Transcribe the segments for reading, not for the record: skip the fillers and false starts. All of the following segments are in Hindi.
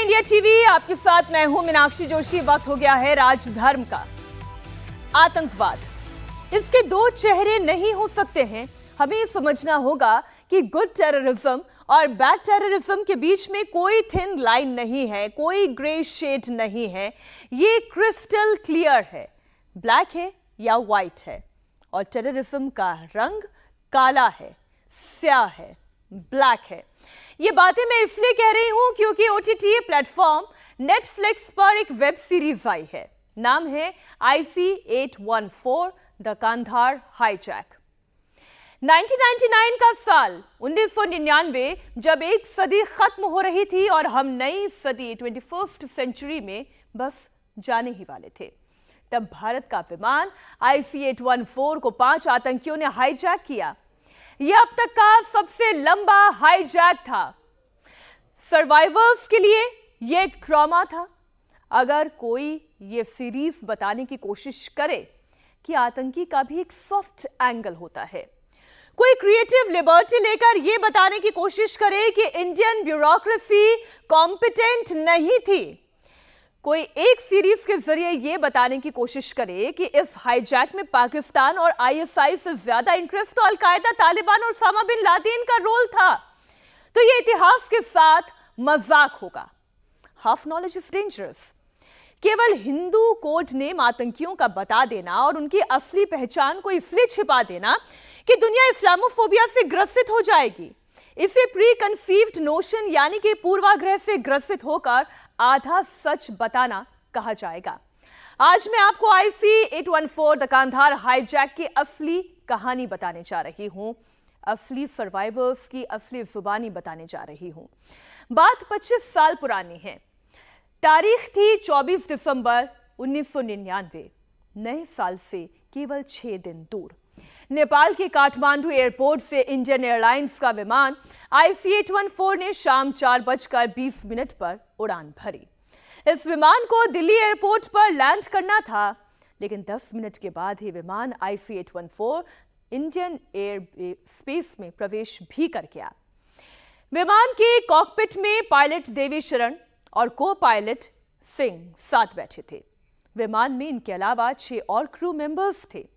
इंडिया टीवी, आपके साथ मैं हूं मीनाक्षी जोशी। वक्त हो गया है राजधर्म का। आतंकवाद, इसके दो चेहरे नहीं हो सकते हैं। हमें समझना होगा कि गुड टेररिज्म और बैड टेररिज्म के बीच में कोई थिन लाइन नहीं है, कोई ग्रे शेड नहीं है। ये क्रिस्टल क्लियर है, ब्लैक है या व्हाइट है। और टेररिज्म का रंग काला है, स्याह है, ब्लैक है। ये बातें मैं इसलिए कह रही हूं क्योंकि ओटीटी प्लेटफॉर्म नेटफ्लिक्स पर एक वेब सीरीज आई है। नाम है IC-814 द कांधार हाईजैक। 1999 का साल, 1999, जब एक सदी खत्म हो रही थी और हम नई सदी 21st सेंचुरी में बस जाने ही वाले थे, तब भारत का विमान IC-814 को 5 आतंकियों ने हाईजैक किया। यह अब तक का सबसे लंबा हाईजैक था। सर्वाइवर्स के लिए यह एक ट्रॉमा था। अगर कोई यह सीरीज बताने की कोशिश करे कि आतंकी का भी एक सॉफ्ट एंगल होता है, कोई क्रिएटिव लिबर्टी लेकर यह बताने की कोशिश करे कि इंडियन ब्यूरोक्रेसी कॉम्पिटेंट नहीं थी, कोई एक सीरीज के जरिए यह बताने की कोशिश करे कि इस हाईजैक में पाकिस्तान और ISI से ज्यादा इंटरेस्ट तो अलकायदा, तालिबान और उसामा बिन लादेन का रोल था, तो यह इतिहास के साथ मजाक होगा। Half knowledge is dangerous. केवल हिंदू कोड नेम आतंकियों का बता देना और उनकी असली पहचान को इसलिए छिपा देना कि दुनिया इस्लामोफोबिया से ग्रसित हो जाएगी, इसे प्री कंसीव्ड नोशन यानी कि पूर्वाग्रह से ग्रसित होकर आधा सच बताना कहा जाएगा। आज मैं आपको IC-814 द कांधार हाईजैक की असली कहानी बताने जा रही हूं, असली सर्वाइवर्स की असली जुबानी बताने जा रही हूं। बात 25 साल पुरानी है। तारीख थी 24 दिसंबर 1999। नए साल से केवल 6 दिन दूर नेपाल के काठमांडू एयरपोर्ट से इंडियन एयरलाइंस का विमान IC-814 ने शाम 4:20 पर उड़ान भरी। इस विमान को दिल्ली एयरपोर्ट पर लैंड करना था, लेकिन 10 मिनट के बाद ही विमान IC-814 इंडियन एयर स्पेस में प्रवेश भी कर गया। विमान के कॉकपिट में पायलट देवी शरण और को पायलट सिंह साथ बैठे थे। विमान में इनके अलावा 6 और क्रू मेंबर्स थे।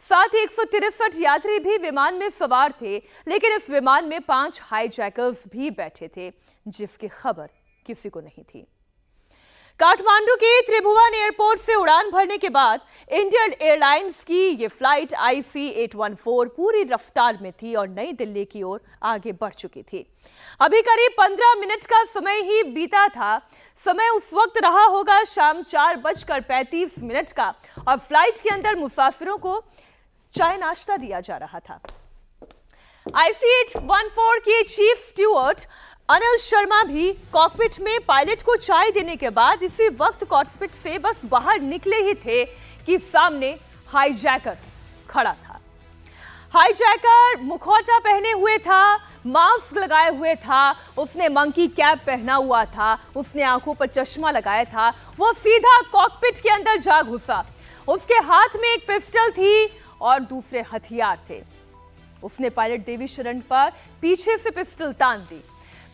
साथ ही 163 यात्री भी विमान में सवार थे, लेकिन इस विमान में 5 हाईजैकर्स भी बैठे थे, जिसकी खबर किसी को नहीं थी। काठमांडू के त्रिभुवन एयरपोर्ट से उड़ान भरने के बाद इंडियन एयरलाइंस की यह फ्लाइट IC-814 पूरी रफ्तार में थी और नई दिल्ली की ओर आगे बढ़ चुकी थी। अभी करीब 15 मिनट का समय ही बीता था। समय उस वक्त रहा होगा शाम 4:35 का, और फ्लाइट के अंदर मुसाफिरों को चाय नाश्ता दिया जा रहा था। IC-814 के चीफ स्टूअर्ड अनिल शर्मा भी कॉकपिट में पायलट को चाय देने के बाद इसी वक्त कॉकपिट से बस बाहर निकले ही थे कि सामने हाईजैकर खड़ा था। हाईजैकर मुखौटा पहने हुए था, मास्क लगाए हुए था, उसने मंकी कैप पहना हुआ था, उसने आंखों पर चश्मा लगाया था। वो सीधा कॉकपिट के अंदर जा घुसा। उसके हाथ में एक पिस्टल थी और दूसरे हथियार थे। उसने पायलट देवी शरण पर पीछे से पिस्टल तान दी।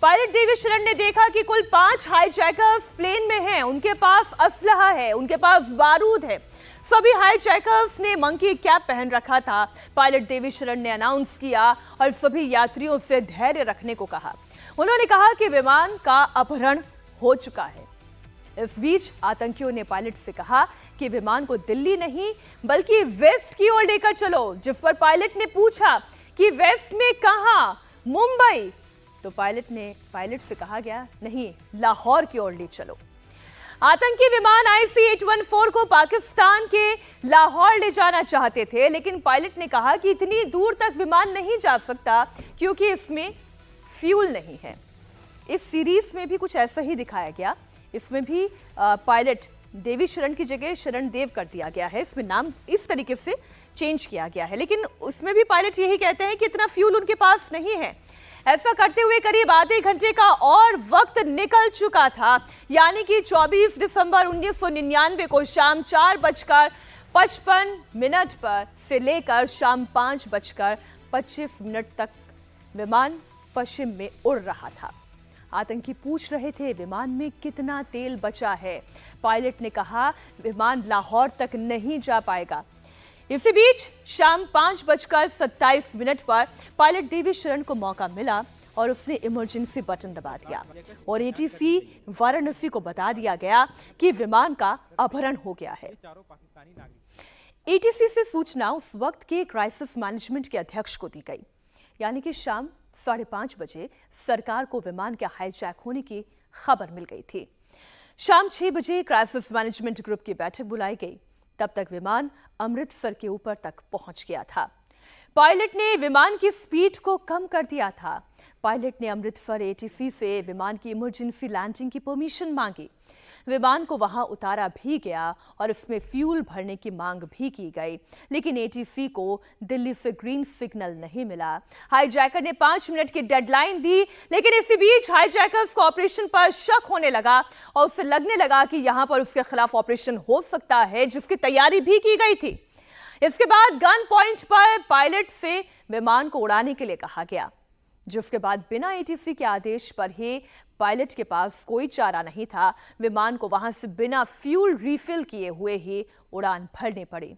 पायलट देवी शरण ने देखा कि कुल 5 हाईजैकर्स प्लेन में हैं, उनके पास असलहा है, उनके पास बारूद है। सभी हाईजैकर्स ने मंकी कैप पहन रखा था। पायलट देवी शरण ने अनाउंस किया और सभी यात्रियों से धैर्य रखने को कहा। उन्होंने कहा कि विमान का अपहरण हो चुका है। इस बीच आतंकियों ने पायलट से कहा कि विमान को दिल्ली नहीं बल्कि वेस्ट की ओर लेकर चलो, जिस पर पायलट ने पूछा कि वेस्ट में कहां? मुंबई। तो पायलट से कहा गया नहीं, लाहौर की ओर ले चलो। आतंकी विमान IC-814 को पाकिस्तान के लाहौर ले जाना चाहते थे, लेकिन पायलट ने कहा कि इतनी दूर तक विमान नहीं जा सकता क्योंकि इसमें फ्यूल नहीं है। इस सीरीज में भी कुछ ऐसा ही दिखाया गया। इसमें भी पायलट देवी शरण की जगह शरण देव कर दिया गया है। इसमें नाम इस तरीके से चेंज किया गया है, लेकिन उसमें भी पायलट यही कहते हैं कि इतना फ्यूल उनके पास नहीं है। ऐसा करते हुए करीब आधे घंटे का और वक्त निकल चुका था, यानी कि 24 दिसंबर 1999 को शाम 4:55 पर से लेकर शाम 5:25 तक विमान पश्चिम में उड़ रहा था। आतंकी पूछ रहे थे विमान में कितना तेल बचा है। पायलट ने कहा विमान लाहौर तक नहीं जा पाएगा। इसी बीच शाम 5:27 पर पायलट देवी शरण को मौका मिला और उसने इमरजेंसी बटन दबा दिया और एटीसी वाराणसी को बता दिया गया कि विमान का अपहरण हो गया है। एटीसी से सूचना उस वक्त के क्राइसिस मैनेजमेंट के अध्यक्ष को दी गई, यानी कि शाम 5:30 बजे सरकार को विमान के हाईजैक होने की खबर मिल गई थी। शाम 6 बजे क्राइसिस मैनेजमेंट ग्रुप की बैठक बुलाई गई। तब तक विमान अमृतसर के ऊपर तक पहुंच गया था। पायलट ने विमान की स्पीड को कम कर दिया था। पायलट ने अमृतसर एटीसी से विमान की इमरजेंसी लैंडिंग की परमिशन मांगी। विमान को वहां उतारा भी गया और इसमें फ्यूल भरने की मांग भी की गई, लेकिन एटीसी को दिल्ली से ग्रीन सिग्नल नहीं मिला। हाईजैकर ने 5 मिनट की डेडलाइन दी, लेकिन इसी बीच हाईजैकर्स को ऑपरेशन पर शक होने लगा और उसे लगने लगा कि यहां पर उसके खिलाफ ऑपरेशन हो सकता है, जिसकी तैयारी भी की गई थी। इसके बाद गन पॉइंट पर पायलट से विमान को उड़ाने के लिए कहा गया, जिसके बाद बिना एटीसी के आदेश पर ही पायलट के पास कोई चारा नहीं था। विमान को वहां से बिना फ्यूल रिफिल किए हुए ही उड़ान भरनी पड़ी।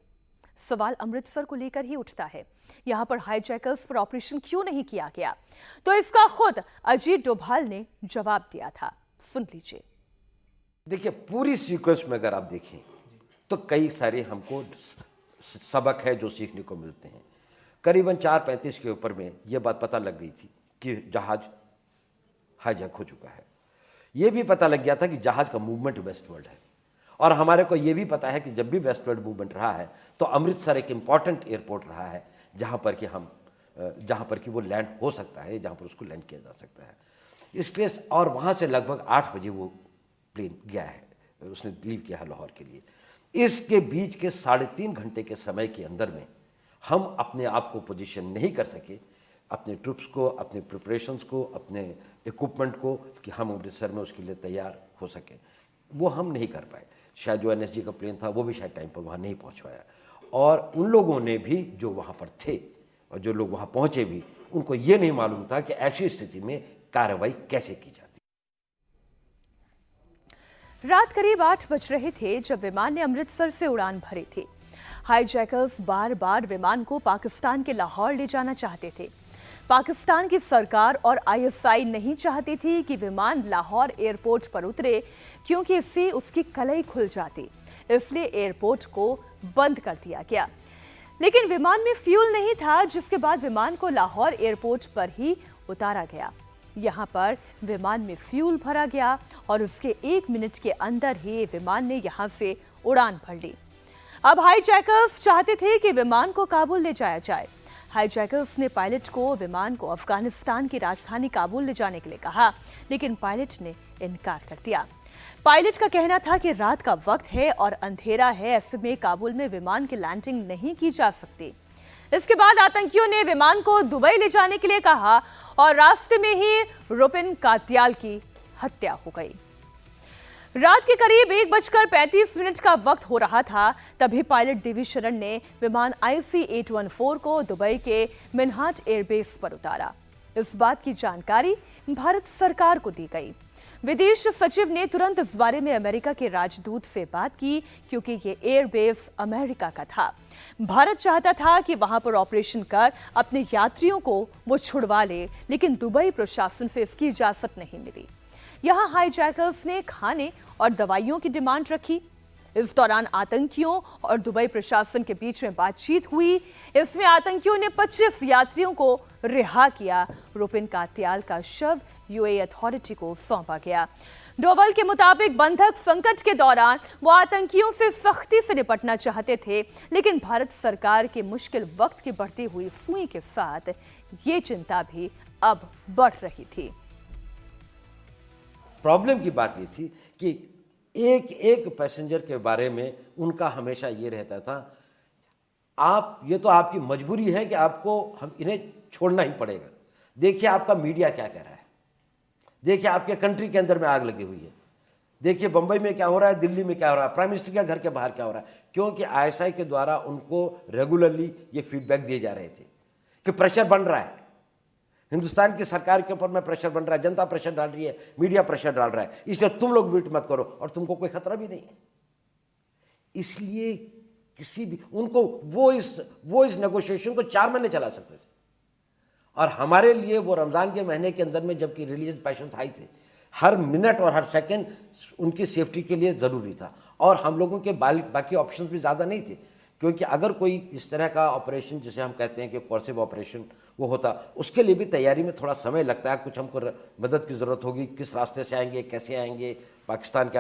सवाल अमृतसर को लेकर ही उठता है, यहां पर हाईजैकर्स पर ऑपरेशन क्यों नहीं किया गया? तो इसका खुद अजीत डोभाल ने जवाब दिया था, सुन लीजिए। देखिए, पूरी सीक्वेंस में अगर आप देखें तो कई सारे हमको सबक है जो सीखने को मिलते हैं। करीबन 4:35 के ऊपर में यह बात पता लग गई थी कि जहाज हाईजैक हो चुका है। यह भी पता लग गया था कि जहाज का मूवमेंट वेस्टवर्ड है, और हमारे को यह भी पता है कि जब भी वेस्टवर्ड मूवमेंट रहा है तो अमृतसर एक इंपॉर्टेंट एयरपोर्ट रहा है जहां पर कि वो लैंड हो सकता है, जहां पर उसको लैंड किया जा सकता है। इसलिए और वहां से लगभग 8 बजे वो प्लेन गया है, उसने लीव किया है लाहौर के लिए। इसके बीच के 3.5 घंटे के समय के अंदर में हम अपने आप को पोजीशन नहीं कर सके, अपने ट्रूप्स को, अपने प्रिपरेशंस को, अपने इक्विपमेंट को, कि हम अमृतसर में उसके लिए तैयार हो सकें। वो हम नहीं कर पाए। शायद जो एनएसजी का प्लेन था वो भी शायद टाइम पर वहाँ नहीं पहुँच पाया, और उन लोगों ने भी जो वहाँ पर थे और जो लोग वहाँ पहुँचे भी, उनको ये नहीं मालूम था कि ऐसी स्थिति में कार्रवाई कैसे की जाती। रात करीब 8 बज रहे थे जब विमान ने अमृतसर से उड़ान भरी थी। हाईजैकर्स बार बार विमान को पाकिस्तान के लाहौर ले जाना चाहते थे। पाकिस्तान की सरकार और आईएसआई नहीं चाहती थी कि विमान लाहौर एयरपोर्ट पर उतरे, क्योंकि इससे उसकी कलाई खुल जाती। इसलिए एयरपोर्ट को बंद कर दिया गया। लेकिन विमान में फ्यूल नहीं था, जिसके बाद विमान को लाहौर एयरपोर्ट पर ही उतारा गया। यहां पर विमान में फ्यूल भरा गया और उसके 1 मिनट के अंदर ही विमान ने यहां से उड़ान भर ली। अब हाईजैकर्स चाहते थे कि विमान को काबुल ले जाया जाए। हाईजैकर्स ने पायलट को विमान को अफगानिस्तान की राजधानी काबुल ले जाने के लिए कहा, लेकिन पायलट ने इनकार कर दिया। पायलट का कहना था कि रात का वक्त है और अंधेरा है, ऐसे में काबुल में विमान की लैंडिंग नहीं की जा सकती। इसके बाद आतंकियों ने विमान को दुबई ले जाने के लिए कहा और रास्ते में ही रुपिन कात्याल की हत्या हो गई। रात के करीब 1:35 का वक्त हो रहा था, तभी पायलट देवी शरण ने विमान IC-814 को दुबई के मिन्हाट एयरबेस पर उतारा। इस बात की जानकारी भारत सरकार को दी गई। विदेश सचिव ने तुरंत इस बारे में अमेरिका के राजदूत से बात की, क्योंकि ये एयरबेस अमेरिका का था। भारत चाहता था कि वहां पर ऑपरेशन कर अपने यात्रियों को वो छुड़वा ले, लेकिन दुबई प्रशासन से इसकी इजाजत नहीं मिली। यहां हाईजैकर्स ने खाने और दवाइयों की डिमांड रखी। इस दौरान आतंकियों और दुबई प्रशासन के बीच में बातचीत हुई। इसमें आतंकियों ने 25 यात्रियों को रिहा किया। रुपिन कात्याल का शव यूएई अथॉरिटी को सौंपा गया। डोभाल के मुताबिक बंधक संकट के दौरान वो आतंकियों से सख्ती से निपटना चाहते थे, लेकिन भारत सरकार के मुश्किल वक्त की बढ़ती हुई सुई के साथ ये चिंता भी अब बढ़ रही थी। प्रॉब्लम की बात ये थी कि एक एक पैसेंजर के बारे में उनका हमेशा ये रहता था, ये तो आपकी मजबूरी है कि आपको हम इन्हें छोड़ना ही पड़ेगा। देखिए आपका मीडिया क्या कह रहा है, देखिए आपके कंट्री के अंदर में आग लगी हुई है, देखिए बंबई में क्या हो रहा है, दिल्ली में क्या हो रहा है, प्राइम मिनिस्टर के घर के बाहर क्या हो रहा है, क्योंकि आईएसआई के द्वारा उनको रेगुलरली ये फीडबैक दिए जा रहे थे कि प्रेशर बन रहा है, हिंदुस्तान की सरकार के ऊपर में प्रेशर बन रहा है, जनता प्रेशर डाल रही है, मीडिया प्रेशर डाल रहा है, इसलिए तुम लोग वेट मत करो और तुमको कोई खतरा भी नहीं है। इसलिए किसी भी उनको वो इस नेगोशिएशन को 4 महीने चला सकते थे, और हमारे लिए वो रमज़ान के महीने के अंदर में जबकि रिलीजियस पैशन हाई थे, हर मिनट और हर सेकंड उनकी सेफ्टी के लिए ज़रूरी था, और हम लोगों के बाकी ऑप्शंस भी ज़्यादा नहीं थे, क्योंकि अगर कोई इस तरह का ऑपरेशन जिसे हम कहते हैं कि कोर्सिव ऑपरेशन वो होता, उसके लिए भी तैयारी में थोड़ा समय लगता है, कुछ हमको मदद की ज़रूरत होगी, किस रास्ते से आएंगे, कैसे आएंगे, पाकिस्तान के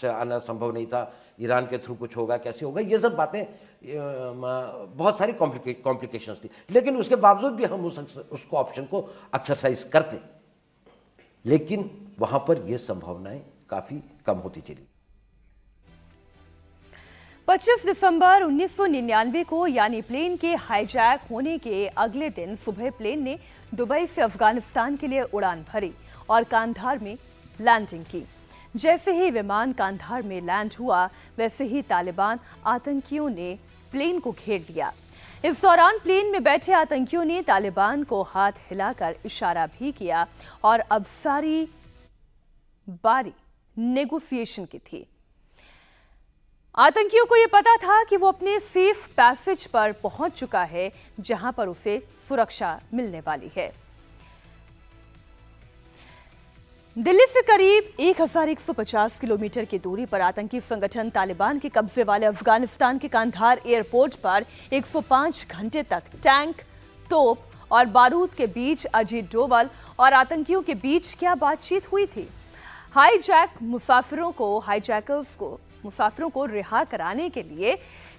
आना संभव नहीं था, ईरान के थ्रू कुछ होगा, कैसे होगा, ये सब बातें बहुत सारी कॉम्प्लिकेशंस थी, लेकिन उसके बावजूद भी हम उसको ऑप्शन को एक्सरसाइज करते, लेकिन वहाँ पर ये संभावनाएं काफ़ी कम होती चली। 25 दिसंबर 1999 को यानी प्लेन के हाईजैक होने के अगले दिन सुबह प्लेन ने दुबई से अफगानिस्तान के लिए उड़ान भरी और कांधार में लैंडिंग की। जैसे ही विमान कांधार में लैंड हुआ, वैसे ही तालिबान आतंकियों ने प्लेन को घेर लिया। इस दौरान प्लेन में बैठे आतंकियों ने तालिबान को हाथ हिलाकर इशारा भी किया और अब सारी बारी नेगोशिएशन की थी। आतंकियों को यह पता था कि वो अपने सेफ पैसेज पर पहुंच चुका है, जहां पर उसे सुरक्षा मिलने वाली है। दिल्ली से करीब 1150 किलोमीटर की दूरी पर आतंकी संगठन तालिबान के कब्जे वाले अफगानिस्तान के कांधार एयरपोर्ट पर 105 घंटे तक टैंक, तोप और बारूद के बीच अजीत डोवल और आतंकियों के बीच क्या बातचीत हुई थी? हाईजैकर्स को मुसाफिरों को रिहा कराने के लिए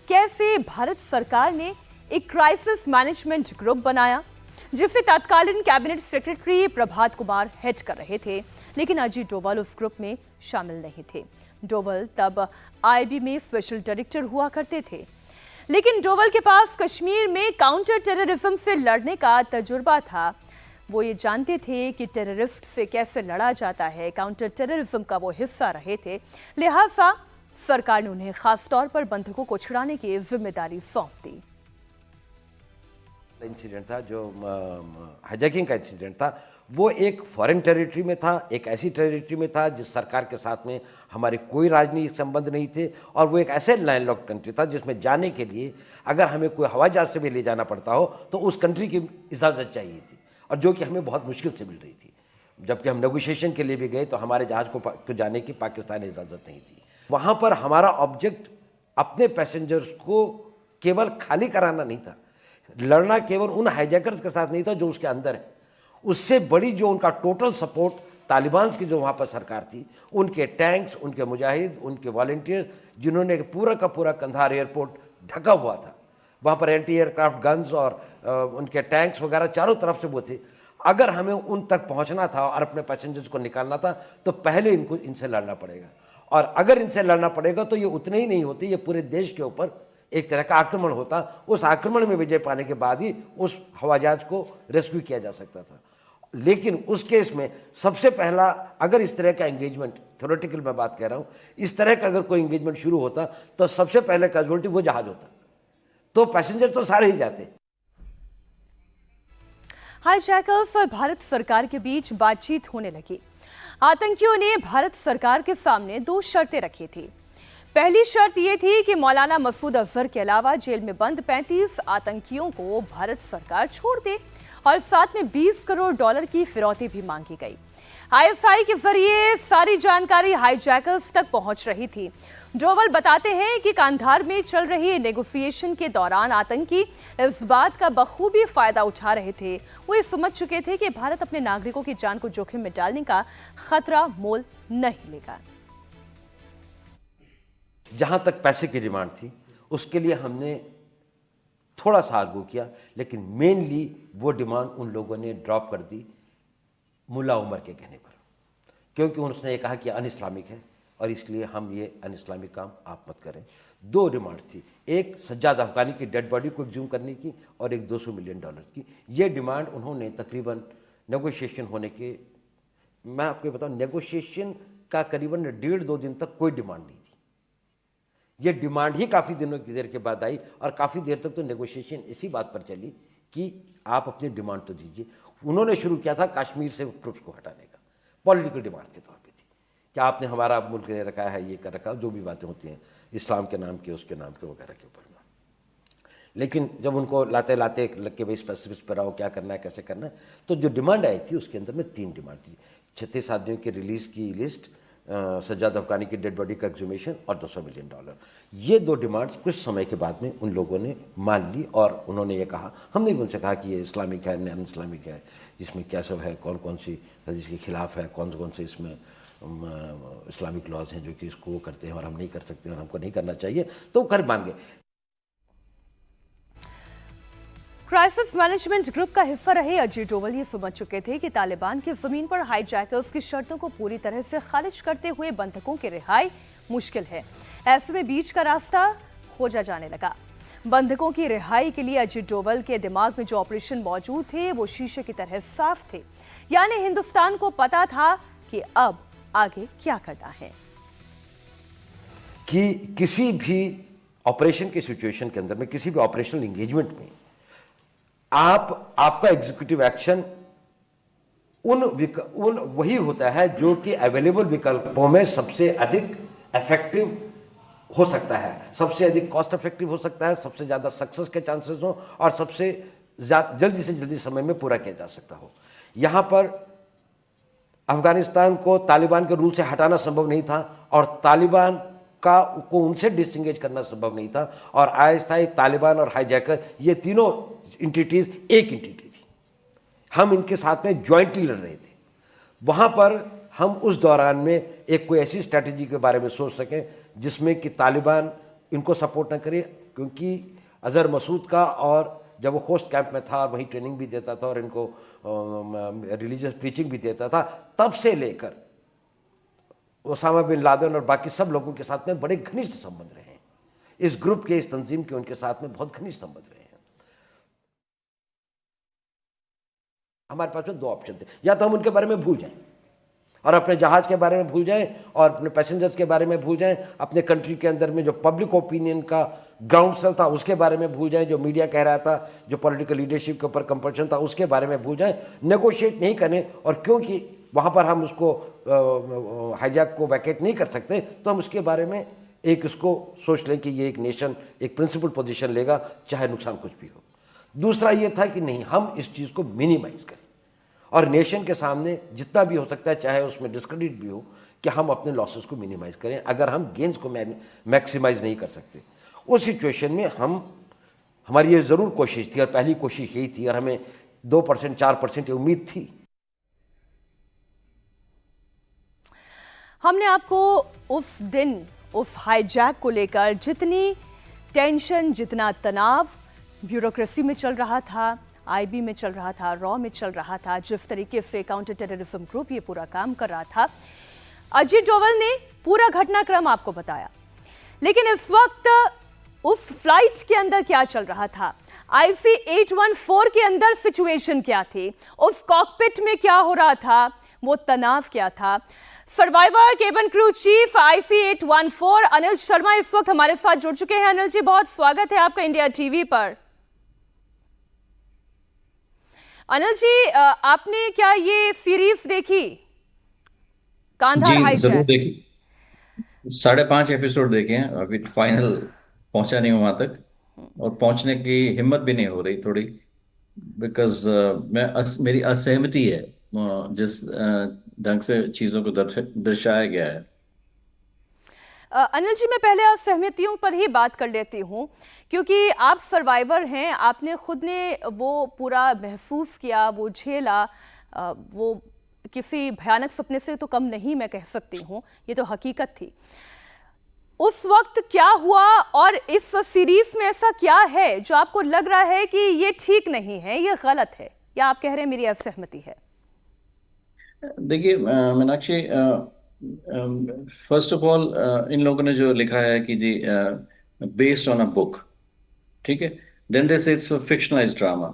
कैसे भारत सरकार ने एक क्राइसिस मैनेजमेंट ग्रुप बनाया, जिसे तत्कालीन cabinet secretary Prabhat Kumar head कर रहे थे, लेकिन अजीत डोवल उस ग्रुप में शामिल नहीं थे। डोवल तब आईबी में स्पेशल डायरेक्टर हुआ करते थे, लेकिन डोवल के पास कश्मीर में काउंटर टेररिज्म से लड़ने का तजुर्बा था। वो ये जानते थे कि टेररिस्ट से कैसे लड़ा जाता है, काउंटर टेररिज्म का वो हिस्सा रहे थे, लिहाजा सरकार ने उन्हें खास तौर पर बंधकों को छुड़ाने की जिम्मेदारी सौंप दी। इंसिडेंट था जो हाईजैकिंग का इंसिडेंट था, वो एक फॉरेन टेरिटरी में था, एक ऐसी टेरिटरी में था जिस सरकार के साथ में हमारे कोई राजनीतिक संबंध नहीं थे, और वो एक ऐसे लैंडलॉक्ड कंट्री था जिसमें जाने के लिए अगर हमें कोई हवाई जहाज से भी ले जाना पड़ता हो तो उस कंट्री की इजाज़त चाहिए थी, और जो कि हमें बहुत मुश्किल से मिल रही थी। जबकि हम नेगोशिएशन के लिए भी गए तो हमारे जहाज़ को जाने की पाकिस्तान ने इजाज़त नहीं थी। वहाँ पर हमारा ऑब्जेक्ट अपने पैसेंजर्स को केवल खाली कराना नहीं था, लड़ना केवल उन हाईजैकर्स के साथ नहीं था जो उसके अंदर है, उससे बड़ी जो उनका टोटल सपोर्ट तालिबान की जो वहाँ पर सरकार थी, उनके टैंक्स, उनके मुजाहिद, उनके वॉलंटियर्स, जिन्होंने पूरा का पूरा कंधार एयरपोर्ट ढका हुआ था, वहाँ पर एंटी एयरक्राफ्ट गन्स और उनके टैंक्स वगैरह चारों तरफ से वो थे। अगर हमें उन तक पहुँचना था और अपने पैसेंजर्स को निकालना था तो पहले इनसे लड़ना पड़ेगा, और अगर इनसे लड़ना पड़ेगा तो ये उतने ही नहीं होते, ये पूरे देश के ऊपर एक तरह का आक्रमण होता। उस आक्रमण में विजय पाने के बाद ही उस हवाई जहाज को रेस्क्यू किया जा सकता था। लेकिन उस केस में सबसे पहला, अगर इस तरह का एंगेजमेंट, थ्योरेटिकल मैं बात कह रहा हूँ, इस तरह का अगर कोई एंगेजमेंट शुरू होता तो सबसे पहले कैजुअल्टी वो जहाज होता, तो पैसेंजर तो सारे ही जाते। हाईजैकर्स और भारत सरकार के बीच बातचीत होने लगी। आतंकियों ने भारत सरकार के सामने 2 शर्तें रखी थी। पहली शर्त यह थी कि मौलाना मसूद अजहर के अलावा जेल में बंद 35 आतंकियों को भारत सरकार छोड़ दे, और साथ में $20 करोड़ की फिरौती भी मांगी गई। आईएसआई के जरिए सारी जानकारी हाईजैकर्स तक पहुंच रही थी। डोवल बताते हैं कि कांधार में चल रही नेगोशिएशन के दौरान आतंकी इस बात का बखूबी फायदा उठा रहे थे। वो ये समझ चुके थे कि भारत अपने नागरिकों की जान को जोखिम में डालने का खतरा मोल नहीं लेगा। जहां तक पैसे की डिमांड थी उसके लिए हमने थोड़ा सा आर्गू किया, लेकिन मेनली वो डिमांड उन लोगों ने ड्रॉप कर दी मुल्ला उमर के कहने पर, क्योंकि उसने ये कहा कि अन इस्लामिक है और इसलिए हम ये अन इस्लामिक काम आप मत करें। 2 डिमांड थी, एक सज्जाद अफगानी की डेड बॉडी को एक्सह्यूम करने की और एक $200 मिलियन की। ये डिमांड उन्होंने तकरीबन नेगोशिएशन होने के, मैं आपको बताऊं, नेगोशिएशन का करीबन 1.5-2 दिन तक कोई डिमांड नहीं थी। ये डिमांड ही काफ़ी दिनों की देर के बाद आई, और काफ़ी देर तक तो नेगोशिएशन इसी बात पर चली कि आप अपनी डिमांड तो दीजिए। उन्होंने शुरू किया था कश्मीर से ट्रुप्स को हटाने का, पॉलिटिकल डिमांड के तौर पे थी कि आपने हमारा मुल्क ले रखा है, ये कर रखा है, जो भी बातें होती हैं इस्लाम के नाम के, उसके नाम के वगैरह के ऊपर में। लेकिन जब उनको लाते लाते लग के भाई स्पेसिफिक्स पर आओ, क्या करना है, कैसे करना है, तो जो डिमांड आई थी उसके अंदर में 3 डिमांड थी: 36 आदमियों की रिलीज़ की लिस्ट, सज्जाद अफगानी की डेड बॉडी का एक्सुमेशन और $200 मिलियन। ये 2 डिमांड्स कुछ समय के बाद में उन लोगों ने मान ली और उन्होंने ये कहा, हमने भी उनसे कहा कि ये इस्लामिक है, नॉन इस्लामिक है, इसमें क्या सब है, कौन कौन सी हदीस के खिलाफ है, कौन कौन से इसमें इस्लामिक लॉज हैं जो कि इसको वो करते हैं और हम नहीं कर सकते और हमको नहीं करना चाहिए, तो वो कर मान गए। क्राइसिस मैनेजमेंट ग्रुप का हिस्सा रहे अजीत डोवल ये समझ चुके थे कि तालिबान की जमीन पर हाईजैकर्स की शर्तों को पूरी तरह से खारिज करते हुए बंधकों की रिहाई मुश्किल है। ऐसे में बीच का रास्ता खोजा जाने लगा। बंधकों की रिहाई के लिए अजीत डोवल के दिमाग में जो ऑपरेशन मौजूद थे वो शीशे की तरह साफ थे, यानी हिंदुस्तान को पता था कि अब आगे क्या करना है। कि किसी भी ऑपरेशन की सिचुएशन के अंदर में, किसी भी ऑपरेशनल एंगेजमेंट में आपका एग्जीक्यूटिव एक्शन उन वही होता है जो कि अवेलेबल विकल्पों में सबसे अधिक इफेक्टिव हो सकता है, सबसे अधिक कॉस्ट इफेक्टिव हो सकता है, सबसे ज़्यादा सक्सेस के चांसेस हो और सबसे जल्दी से जल्दी समय में पूरा किया जा सकता हो। यहाँ पर अफगानिस्तान को तालिबान के रूल से हटाना संभव नहीं था और तालिबान को उनसे डिसएंगेज करना संभव नहीं था, और आहिस्ता तालिबान और हाईजैकर ये तीनों इंटिटीज एक इंटिटी थी। हम इनके साथ में ज्वाइंटली लड़ रहे थे। वहाँ पर हम उस दौरान में एक कोई ऐसी स्ट्रैटेजी के बारे में सोच सकें जिसमें कि तालिबान इनको सपोर्ट न करे, क्योंकि अजहर मसूद का, और जब वो होस्ट कैंप में था और वहीं ट्रेनिंग भी देता था और इनको रिलीजियस प्रीचिंग भी देता था, तब से लेकर ओसामा बिन लादेन और बाकी सब लोगों के साथ में बड़े घनिष्ठ संबंध रहे हैं। इस ग्रुप के, इस तंजीम के उनके साथ में बहुत घनिष्ठ संबंध रहे हैं। हमारे पास में 2 ऑप्शन थे, या तो हम उनके बारे में भूल जाएं और अपने जहाज के बारे में भूल जाएं और अपने पैसेंजर्स के बारे में भूल जाएं, अपने कंट्री के अंदर में जो पब्लिक ओपिनियन का ग्राउंड सेल था उसके बारे में भूल जाएं, जो मीडिया कह रहा था, जो पॉलिटिकल लीडरशिप के ऊपर कंपल्शन था उसके बारे में भूल जाएं, नेगोशिएट नहीं करें। और क्योंकि वहाँ पर हम उसको हाईजैक को वैकेट नहीं कर सकते, तो हम उसके बारे में एक इसको सोच लें कि ये एक नेशन एक प्रिंसिपल पोजीशन लेगा, चाहे नुकसान कुछ भी हो। दूसरा ये था कि नहीं, हम इस चीज़ को मिनिमाइज करें और नेशन के सामने जितना भी हो सकता है, चाहे उसमें डिस्क्रेडिट भी हो, कि हम अपने लॉसेस को मिनिमाइज करें। अगर हम गेन्स को मैक्सिमाइज नहीं कर सकते, उस सिचुएशन में हमारी ये ज़रूर कोशिश थी और पहली कोशिश यही थी और हमें 2% 4% उम्मीद थी। हमने आपको उस दिन उस हाईजैक को लेकर जितनी टेंशन, जितना तनाव ब्यूरोक्रेसी में चल रहा था, आईबी में चल रहा था, रॉ में चल रहा था, जिस तरीके से काउंटर टेररिज्म ग्रुप ये पूरा काम कर रहा था, अजीत डोवल ने पूरा घटनाक्रम आपको बताया। लेकिन इस वक्त उस फ्लाइट के अंदर क्या चल रहा था, IC 814 के अंदर सिचुएशन क्या थी, उस कॉकपिट में क्या हो रहा था, वो तनाव क्या था। Survivor cabin crew chief IC 814 Anil Sharma इस वक्त हमारे साथ जुड़ चुके हैं। अनिल जी, बहुत स्वागत है आपका इंडिया टीवी पर। अनिल जी, आपने क्या ये सीरीज देखी, कांधार हाईजैक? जरूर देखी, 5.5 एपिसोड देखे हैं, अभी फाइनल पहुंचा नहीं हूं वहां तक, और पहुंचने की हिम्मत भी नहीं हो रही थोड़ी, बिकॉज मेरी असहमति है जिस ढंग से चीजों को दर्शाया गया है। अनिल जी, मैं पहले असहमतियों पर ही बात कर लेती हूँ, क्योंकि आप सर्वाइवर हैं, आपने खुद ने वो पूरा महसूस किया, वो झेला, वो किसी भयानक सपने से तो कम नहीं, मैं कह सकती हूँ, ये तो हकीकत थी। उस वक्त क्या हुआ और इस सीरीज में ऐसा क्या है जो आपको लग रहा है कि ये ठीक नहीं है, ये गलत है, या आप कह रहे हैं मेरी असहमति है? देखिए मीनाक्षी, फर्स्ट ऑफ ऑल इन लोगों ने जो लिखा है कि जी बेस्ड ऑन अ बुक, ठीक है, then they say it's fictionalized drama,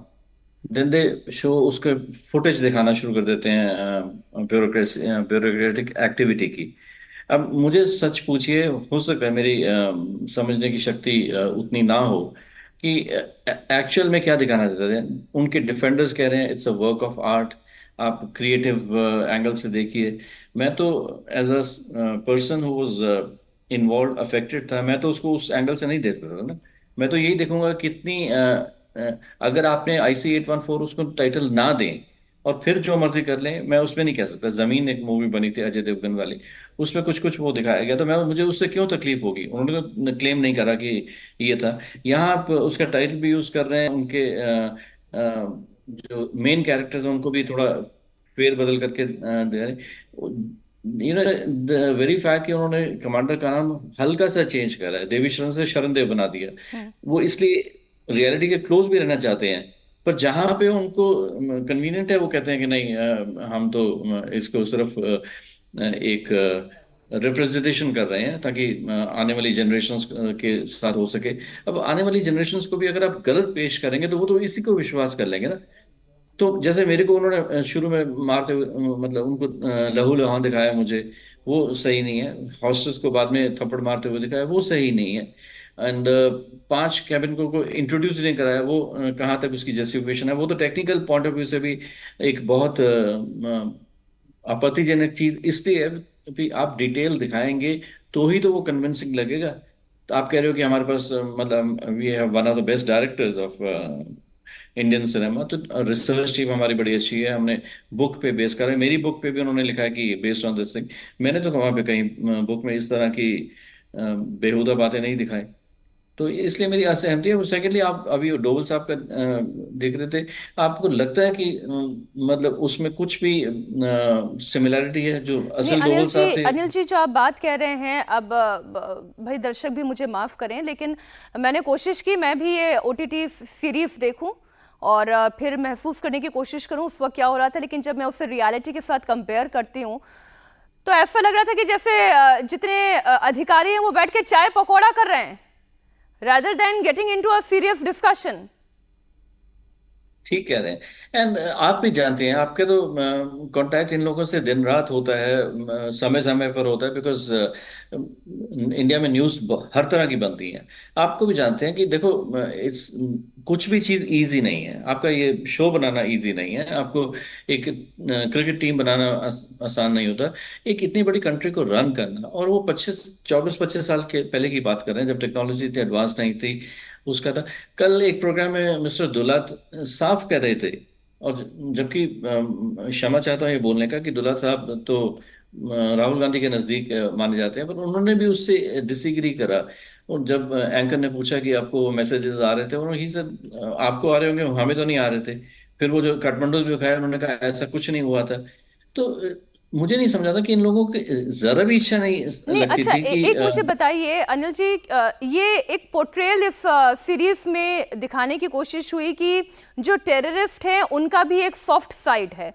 then they show उसके फुटेज दिखाना शुरू कर देते हैं ब्यूरोक्रेटिक एक्टिविटी की। अब मुझे सच पूछिए, हो सकता है मेरी समझने की शक्ति उतनी ना हो कि एक्चुअल में क्या दिखाना चाहते हैं। उनके डिफेंडर्स कह रहे हैं it's a work of art, आप क्रिएटिव एंगल से देखिए। मैं तो as a person who was involve affected था, मैं तो उसको उस एंगल से नहीं देख सकता था ना। मैं तो यही देखूंगा कितनी अगर आपने IC 814 उसको टाइटल ना दें और फिर जो मर्जी कर लें, मैं उसमें नहीं कह सकता। जमीन एक मूवी बनी थी अजय देवगन वाली, उसमें कुछ कुछ वो दिखाया गया, तो मैं मुझे उससे क्यों तकलीफ होगी। उन्होंने तो क्लेम नहीं करा कि ये था। यहाँ आप उसका टाइटल भी यूज कर रहे हैं, उनके जो मेन कैरेक्टर्स हैं उनको भी थोड़ा फेर बदल करके दे रहे। You know, the very fact कि उन्होंने कमांडर का नाम हल्का सा चेंज करा है, देवी शरण से शरण देव बना दिया, हम्म। वो इसलिए रियलिटी के क्लोज भी रहना चाहते हैं। पर जहां पे उनको कन्वीनियंट है वो कहते हैं कि नहीं, हम तो इसको सिर्फ एक रिप्रेजेंटेशन कर रहे हैं ताकि आने वाली जनरेशन्स के साथ हो सके। अब आने वाली जनरेशन्स को भी अगर आप गलत पेश करेंगे तो वो तो इसी को विश्वास कर लेंगे ना। तो जैसे मेरे को उन्होंने शुरू में मारते हुए मतलब उनको लहू लुहान दिखाया मुझे, वो सही नहीं है। हॉस्टेस को बाद में थप्पड़ मारते हुए दिखाया, वो सही नहीं है। एंड 5 कैबिन को इंट्रोड्यूस नहीं कराया, वो कहाँ तक उसकी जस्टिफिकेशन है। वो तो टेक्निकल पॉइंट ऑफ व्यू से भी एक बहुत आपत्तिजनक चीज इसलिए है कि आप डिटेल दिखाएंगे तो ही तो वो कन्विंसिंग लगेगा। तो आप कह रहे हो कि हमारे पास मतलब we have one of the best directors of Indian cinema, तो रिसर्च टीम हमारी बड़ी अच्छी है। हमने बुक पे बेस करा है, मेरी बुक पे भी उन्होंने लिखा है कि बेस्ड ऑन दिस थिंग। मैंने तो वहां पे कहीं बुक में इस तरह की बेहुदा बातें नहीं दिखाई। तो इसलिए मेरी असहमति है। सेकेंडली, आप अभी डोवल साहब का देख रहे थे, आपको लगता है कि मतलब उसमें कुछ भी सिमिलैरिटी है जो नहीं असल डोवल साहब थे? अनिल जी, जो आप बात कह रहे हैं, अब भाई दर्शक भी मुझे माफ करें, लेकिन मैंने कोशिश की मैं भी ये OTT सीरीज देखूं और फिर महसूस करने की कोशिश करूं उस वक्त क्या हो रहा था। लेकिन जब मैं उसे रियलिटी के साथ कंपेयर करती हूं तो ऐसा लग रहा था कि जैसे जितने अधिकारी हैं वो बैठ के चाय पकौड़ा कर रहे हैं, rather than getting into a serious discussion. ठीक कह रहे हैं। एंड आप भी जानते हैं, आपके तो कांटेक्ट इन लोगों से दिन रात होता है, समय समय पर होता है, बिकॉज इंडिया में न्यूज़ हर तरह की बनती है। आपको भी जानते हैं कि देखो, इट्स कुछ भी चीज़ इजी नहीं है। आपका ये शो बनाना इजी नहीं है, आपको एक क्रिकेट टीम बनाना आसान नहीं होता। एक इतनी बड़ी कंट्री को रन करना, और वो 24-25 साल के पहले की बात कर रहे हैं जब टेक्नोलॉजी इतनी एडवांस नहीं थी। उसका था। कल एक प्रोग्राम में मिस्टर दुलात साफ कह रहे थे, और जबकि क्षमा चाहता हूँ ये बोलने का कि दुलात साहब तो राहुल गांधी के नजदीक माने जाते हैं, पर उन्होंने भी उससे डिसएग्री करा। और जब एंकर ने पूछा कि आपको मैसेजेस आ रहे थे, उन्होंने ही सर आपको आ रहे होंगे, हमें तो नहीं आ रहे थे। फिर वो जो काठमांडू में खाया, उन्होंने कहा ऐसा कुछ नहीं हुआ था। तो मुझे नहीं समझा था कि इन लोगों की जरा भी इच्छा नहीं नहीं, लगती अच्छा, थी कि एक मुझे बताइए अनिल जी, ये एक पोर्ट्रेयल इस सीरीज में दिखाने की कोशिश हुई कि जो टेररिस्ट हैं उनका भी एक सॉफ्ट साइड है।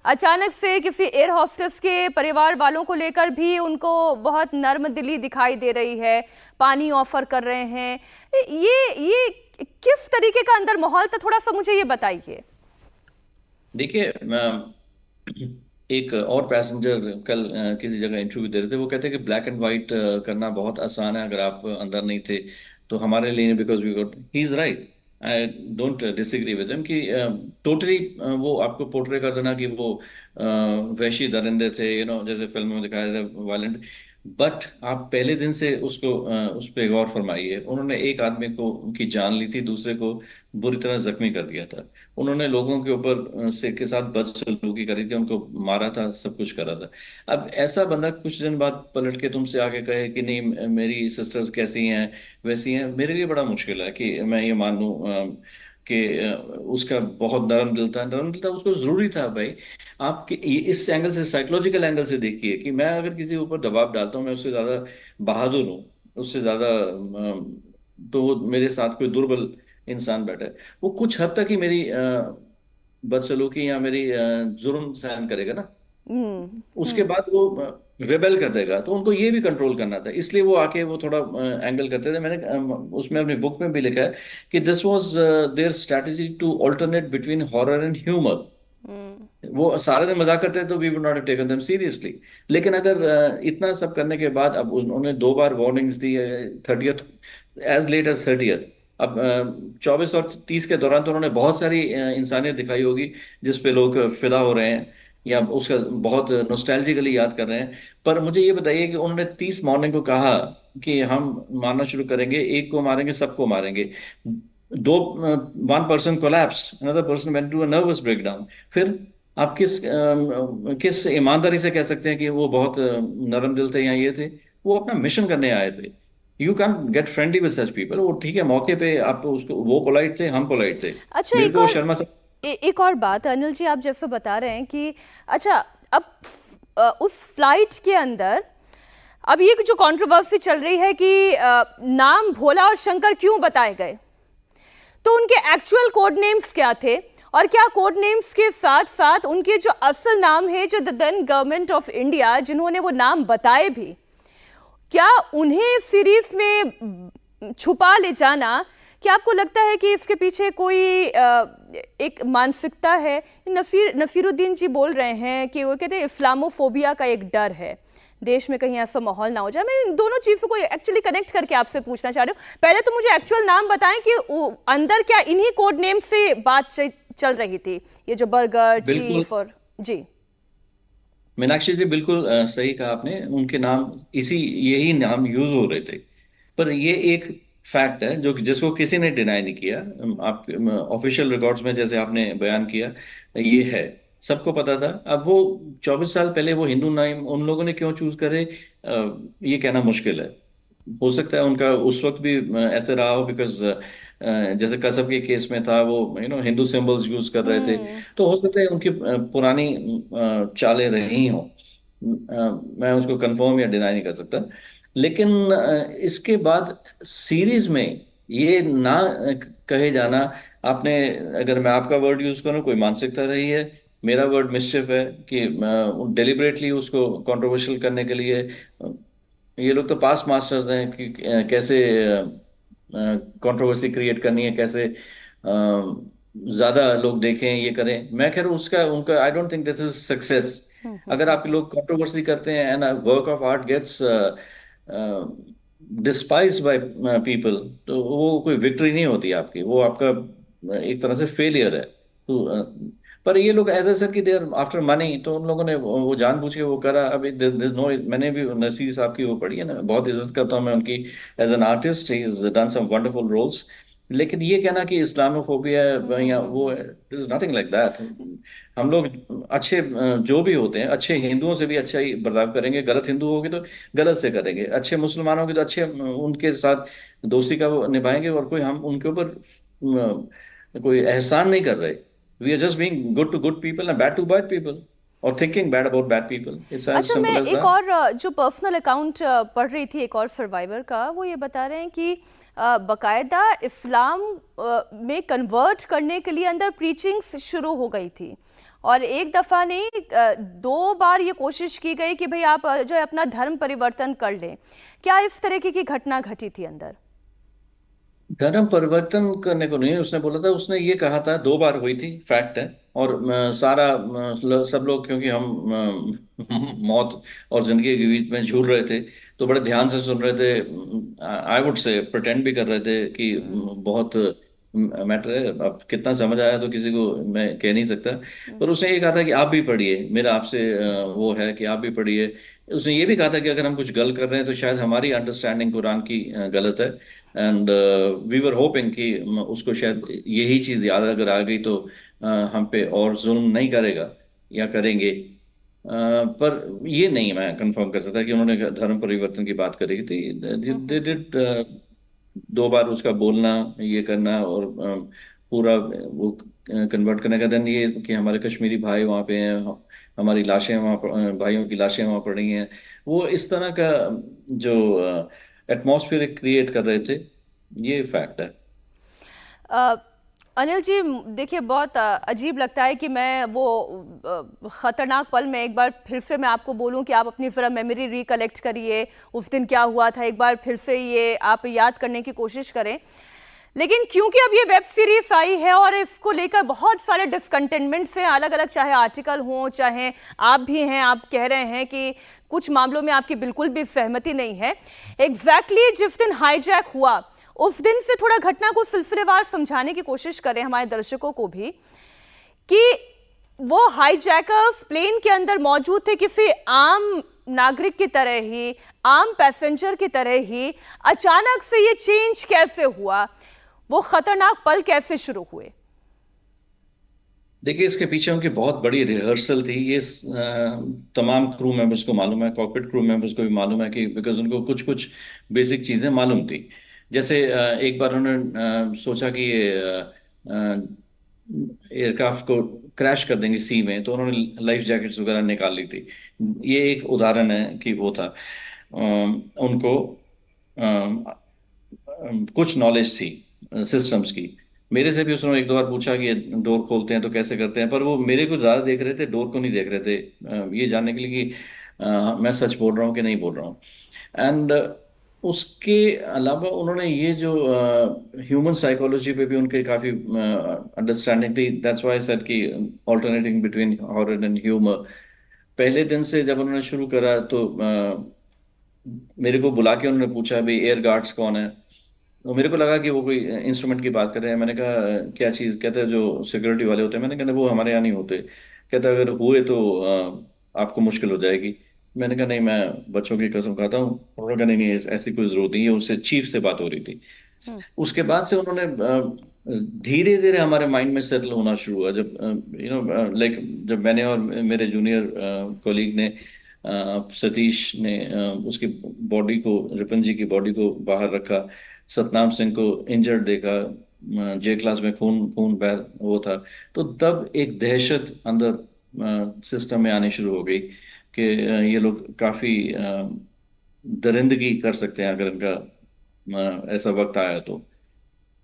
अचानक से किसी एयर होस्टेस के परिवार वालों को लेकर भी उनको बहुत नर्म दिली दिखाई दे रही है, पानी ऑफर कर रहे हैं। ये किस तरीके का अंदर माहौल था, थोड़ा सा मुझे ये बताइए। देखिए, एक और पैसेंजर कल किसी जगह इंटरव्यू दे रहे थे, वो कहते हैं कि ब्लैक एंड वाइट करना बहुत आसान है अगर आप अंदर नहीं थे तो हमारे लिए, because we got, he is right. I don't disagree with him कि टोटली वो आपको पोर्ट्रे कर देना कि वो वैशी दरिंदे थे, जैसे फिल्म में दिखाया जाता वायलेंट। बट आप पहले दिन से उसको उस पर गौर फरमाइए। उन्होंने एक आदमी को की जान ली थी, दूसरे को बुरी तरह जख्मी कर दिया था। उन्होंने लोगों के ऊपर से के साथ बदसलूकी करी थी, उनको मारा था, सब कुछ करा था। अब ऐसा बंदा कुछ दिन बाद पलट के तुमसे आके कहे कि नहीं मेरी सिस्टर्स कैसी हैं वैसी हैं, मेरे लिए बड़ा मुश्किल है कि मैं ये मान लूं कि उसका बहुत नरम दिल था। नरम दिल था, उसको जरूरी था भाई। आप इस एंगल से, साइकोलॉजिकल एंगल से देखिए कि मैं अगर किसी के ऊपर दबाव डालता हूँ, मैं उससे ज्यादा बहादुर हूँ, उससे ज्यादा तो वो मेरे साथ कोई दुर्बल इंसान बैठा है, वो कुछ हद तक ही मेरी बदसलूकी या मेरी जुर्म सहन करेगा ना। हम्म। उसके बाद वो रिबेल कर देगा। तो उनको ये भी कंट्रोल करना था, इसलिए वो आके वो थोड़ा एंगल करते थे। मैंने उसमें अपनी बुक में भी लिखा है कि this was their strategy to alternate between horror and humour. Hmm. वो सारे दिन मजाक करते तो we would not have taken them seriously. लेकिन अगर इतना सब करने के बाद अब उन्होंने 2 बार वार्निंग्स दी है, 30th, as late as 30th, अब 24 और 30 के दौरान तो उन्होंने बहुत सारी इंसानियत दिखाई होगी जिस पे लोग फिदा हो रहे हैं या उसका बहुत नॉस्टैल्जिकली याद कर रहे हैं। पर मुझे ये बताइए कि उन्होंने 30 मॉर्निंग को कहा कि हम मारना शुरू करेंगे, एक को मारेंगे, सबको मारेंगे। दो, one person collapsed, another person went to a nervous breakdown. फिर आप किस ईमानदारी से कह सकते हैं कि वो बहुत नरम दिल थे या ये थे? वो अपना मिशन करने आए थे। You can get friendly with such people. वो ठीक है, मौके पे आप उसको, वो पोलाइट थे, हम पोलाइट थे। अच्छा, मेरे को वो शर्मा साहब। एक और बात अनिल जी, आप जैसे बता रहे हैं कि अच्छा, अब उस फ्लाइट के अंदर अब ये जो कंट्रोवर्सी चल रही है कि नाम भोला और शंकर क्यों बताए गए, तो उनके एक्चुअल कोड नेम्स क्या थे, और क्या कोड नेम्स के साथ साथ उनके जो असल नाम है, जो the then government of India जिन्होंने वो नाम बताए भी, क्या उन्हें सीरीज में छुपा ले जाना, क्या आपको लगता है कि इसके पीछे कोई एक मानसिकता है? नसीरुद्दीन जी बोल रहे हैं कि वो कहते हैं इस्लामोफोबिया का एक डर है, देश में कहीं ऐसा माहौल ना हो जाए। मैं इन दोनों चीजों को एक्चुअली कनेक्ट करके आपसे पूछना चाह रही हूँ। पहले तो मुझे एक्चुअल नाम बताएं कि अंदर क्या इन्हीं कोड नेम से बात चल रही थी, ये जो बर्गर, बिल्कुल चीफ और जी। मीनाक्षी जी, बिल्कुल सही कहा आपने। उनके नाम, इसी यही नाम यूज हो रहे थे। पर ये एक फैक्ट है जो जिसको किसी ने डिनाई नहीं किया। आप ऑफिशियल रिकॉर्ड्स में जैसे आपने बयान किया, ये है, सबको पता था। अब वो 24 साल पहले वो हिंदू नाम उन लोगों ने क्यों चूज करे, ये कहना मुश्किल है। हो सकता है उनका उस वक्त भी ऐसे रहा हो, बिकॉज जैसे कसब के केस में था, वो हिंदू सिंबल्स यूज कर रहे थे। हम्म। तो हो सकता है उनकी पुरानी चालें रही हों। मैं उसको कंफर्म या डिनाई नहीं कर सकता। लेकिन इसके बाद सीरीज में ये ना कहे जाना, आपने, अगर मैं आपका वर्ड यूज करूं, कोई मानसिकता रही है। मेरा वर्ड मिस्चिफ है कि डिलिबरेटली उसको कंट्रोवर्शियल करने के लिए ये लोग तो पास मास्टर्स हैं कि कैसे कंट्रोवर्सी क्रिएट करनी है, कैसे ज्यादा लोग देखें, ये करें। मैं खैर उसका उनका I don't think this is success. अगर आप लोग कंट्रोवर्सी करते हैं and work of art gets despised by people, तो वो कोई विक्ट्री नहीं होती आपकी, वो आपका एक तरह से फेलियर है। तो पर ये लोग एज ए सर कि देर आफ्टर मनी, तो उन लोगों ने वो जानबूझ के वो करा। अभी नो, मैंने भी नसीर साहब की वो पढ़ी है ना, बहुत इज्जत करता हूँ मैं उनकी as an artist. He is done some wonderful roles. लेकिन ये कहना कि इस्लामोफोबिया या वो, इज नथिंग लाइक दैट। हम लोग अच्छे जो भी होते हैं, अच्छे हिंदुओं से भी अच्छा ही बर्ताव करेंगे। गलत हिंदू होगी तो गलत से करेंगे, अच्छे मुसलमान होगी तो अच्छे उनके साथ दोस्ती का वो निभाएंगे। और कोई हम उनके ऊपर कोई एहसान नहीं कर रहे। We are just being good to good people and bad to bad people, और thinking bad about bad people. It's as अच्छा, सिंपल मैं एज एक दैट। और जो पर्सनल अकाउंट पढ़ रही थी, एक और सर्वाइवर का, वो ये बता रहे हैं कि बकायदा इस्लाम में कन्वर्ट करने के लिए अंदर प्रीचिंग्स शुरू हो गई थी, और एक दफ़ा नहीं, 2 बार ये कोशिश की गई कि भाई आप जो है अपना धर्म परिवर्तन कर लें। क्या इस तरीके की घटना घटी थी अंदर? धर्म परिवर्तन करने को नहीं उसने बोला था। उसने ये कहा था, 2 बार हुई थी, फैक्ट है। और सारा सब लोग, क्योंकि हम मौत और जिंदगी के बीच में झूल रहे थे, तो बड़े ध्यान से सुन रहे थे। आई वुड से प्रिटेंड भी कर रहे थे कि बहुत मैटर है। अब कितना समझ आया तो किसी को मैं कह नहीं सकता। पर उसने ये कहा था कि आप भी पढ़िए, मेरा आपसे वो है कि आप भी पढ़िए। उसने ये भी कहा था कि अगर हम कुछ गलत कर रहे हैं तो शायद हमारी अंडरस्टैंडिंग कुरान की गलत है। एंड वी वर होपिंग कि उसको शायद यही चीज़ याद अगर आ गई तो हम पे और जुल्म नहीं करेगा या करेंगे। पर ये नहीं मैं कंफर्म कर सकता कि उन्होंने धर्म परिवर्तन की बात करी थी। दे डिड 2 बार उसका बोलना, ये करना, और पूरा वो कन्वर्ट करने का। देन ये कि हमारे कश्मीरी भाई वहाँ पे हैं, हमारी लाशें वहाँ भाइयों की लाशें वहाँ पड़ी हैं। वो इस तरह का जो एटमॉस्फेयर क्रिएट कर रहे थे, ये फैक्ट है। अ, अनिल जी, देखिए, बहुत अजीब लगता है कि मैं वो ख़तरनाक पल में एक बार फिर से मैं आपको बोलूं कि आप अपनी ज़रा मेमोरी रिकलेक्ट करिए, उस दिन क्या हुआ था, एक बार फिर से ये आप याद करने की कोशिश करें। लेकिन क्योंकि अब ये वेब सीरीज आई है और इसको लेकर बहुत सारे डिसकंटेनमेंट्स हैं, अलग अलग, चाहे आर्टिकल हों, चाहे आप भी हैं, आप कह रहे हैं कि कुछ मामलों में आपकी बिल्कुल भी सहमति नहीं है। एग्जैक्टली जिस दिन हाईजैक हुआ उस दिन से थोड़ा घटना को सिलसिलेवार समझाने की कोशिश करें हमारे दर्शकों को भी कि वो हाईजैकर्स प्लेन के अंदर मौजूद थे किसी आम नागरिक की तरह ही, आम पैसेंजर की तरह ही। अचानक से ये चेंज कैसे हुआ, वो खतरनाक पल कैसे शुरू हुए? देखिए, इसके पीछे उनकी बहुत बड़ी रिहर्सल थी। ये तमाम क्रू मेंबर्स को मालूम है, कॉकपिट क्रू मेंबर्स को भी मालूम है कि बिकॉज उनको कुछ कुछ बेसिक चीज़ें मालूम थी। जैसे एक बार उन्होंने सोचा कि ये एयरक्राफ्ट को क्रैश कर देंगे सी में, तो उन्होंने लाइफ जैकेट्स वगैरह निकाल ली थी। ये एक उदाहरण है कि वो था उनको कुछ नॉलेज थी सिस्टम्स की। मेरे से भी उसने एक दो बार पूछा कि डोर खोलते हैं तो कैसे करते हैं, पर वो मेरे को ज़्यादा देख रहे थे, डोर को नहीं देख रहे थे, ये जानने के लिए कि मैं सच बोल रहा हूँ कि नहीं बोल रहा हूँ। एंड उसके अलावा उन्होंने ये जो ह्यूमन साइकोलॉजी पे भी उनके काफ़ी अंडरस्टैंडिंग थी। दैट्स व्हाई आई सेड कि alternating between horror and humour. पहले दिन से जब उन्होंने शुरू करा तो मेरे को बुला के उन्होंने पूछा भाई एयर गार्ड्स कौन है। तो मेरे को लगा कि वो कोई इंस्ट्रूमेंट की बात कर रहे हैं। मैंने कहा क्या चीज़? कहते हैं जो सिक्योरिटी वाले होते हैं। मैंने कहा वो हमारे यहाँ नहीं होते। कहता अगर हुए तो आपको मुश्किल हो जाएगी। मैंने कहा नहीं, मैं बच्चों की कसम खाता हूँ। उन्होंने कहा नहीं नहीं, ऐसी कोई ज़रूरत नहीं है। उससे चीफ से बात हो रही थी। उसके बाद से उन्होंने धीरे धीरे हमारे माइंड में सेटल होना शुरू हुआ। जब लाइक जब मैंने और मेरे जूनियर कोलीग ने सतीश ने उसकी बॉडी को, रिपन जी की बॉडी को बाहर रखा, सतनाम सिंह को इंजर्ड देखा, जे क्लास में खून खून बह वो था, तो तब एक दहशत अंदर सिस्टम में आनी शुरू हो गई कि ये लोग काफ़ी दरिंदगी कर सकते हैं अगर इनका ऐसा वक्त आया तो।